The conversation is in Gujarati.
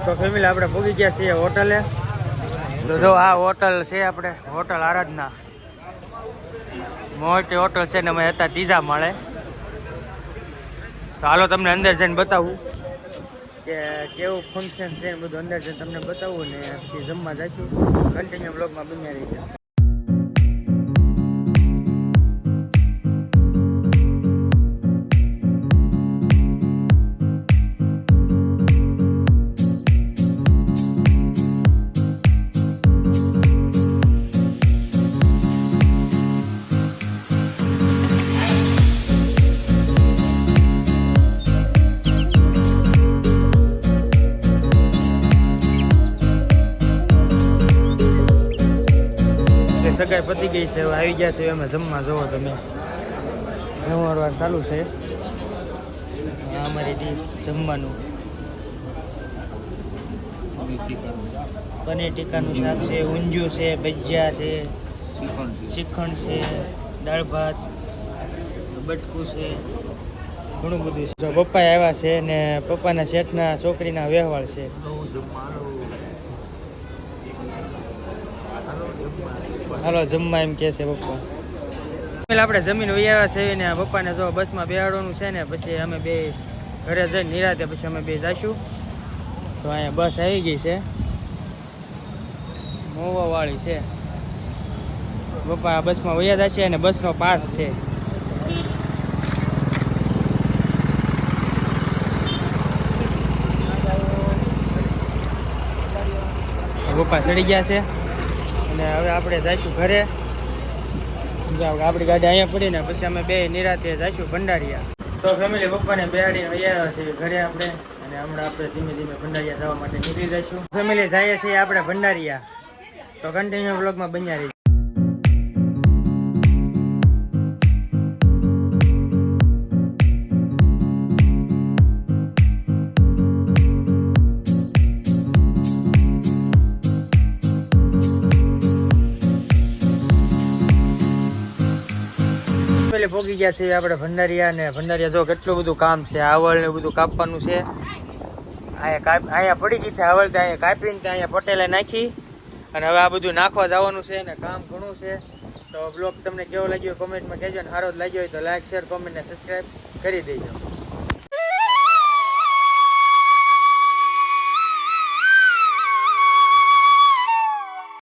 તો ફેમિલી આપણે ભૂગી ગયા છીએ હોટલે. તો જો આ હોટલ છે આપણે, હોટલ આરાધના. મોટી હોટલ છે ને અમે હતા ત્રીજા માળે. તો હાલો તમને અંદર જઈને બતાવું કે કેવું ફંક્શન છે ને બધું અંદર જઈને તમને બતાવું ને પછી જમવા જઈશું. કન્ટિન્યુ બ્લોગમાં બન્યા રહી ગયા. સગાઈ પતી ગઈ છે, હવે આવી ગયા છે અમે જમવા. જોવો તમે જમણવાર ચાલુ છે. અમારી ડીશ જમવાનું પનીર ટીકાનું શાક છે, ઊંધિયું છે, ભજીયા છે, શ્રીખંડ છે, દાળ ભાત, બટકું છે, ઘણું બધું છે. જો પપ્પા આવ્યા છે ને પપ્પાના શેઠના છોકરીના વ્યવહાર છે. હાલો જમવા એમ કે છે પપ્પા. આપણે જમીન વહી આવ્યા છે ને પપ્પાને જો બસમાં બેહાડવાનું છે ને પછી અમે બે ઘરે જઈને નિરાતે પછી અમે બે જઈશું. તો અહીંયા બસ આવી ગઈ છે, મોવાવાળી છે. પપ્પા આ બસમાં વયા જશે અને બસનો પાસ છે. પપ્પા ચડી ગયા છે અને હવે આપણે જઈશું ઘરે. આપણી ગાડી અહીંયા પડી ને પછી અમે બે નિરાતે જઈશું ભંડારીયા. તો ફેમિલી પપ્પાને બેહાડીને આવ્યા છે ઘરે આપણે, અને હમણાં આપણે ધીમે ધીમે ભંડારીયા જવા માટે નીકળી જઈશું. ફેમિલી જઈએ છીએ આપણે ભંડારીયા. તો કન્ટિન્યુ બ્લોગમાં બન્યા રહી. પોગી ગયા છે આપણે ભંડારીયા. ને ભંડારીયા જો કેટલું બધું કામ છે, આવળ ને બધું કાપવાનું છે. અહીંયા પડી ગઈ છે આવળ, અહીંયા કાપીને અહીંયા પટેલે નાખી અને હવે આ બધું નાખવા જવાનું છે ને કામ ઘણું છે. તો બ્લોગ તમને કેવો લાગ્યો કોમેન્ટમાં કહેજો, ને સારો જ લાગ્યો હોય તો લાઈક, શેર, કોમેન્ટ ને સબસ્ક્રાઈબ કરી દેજો.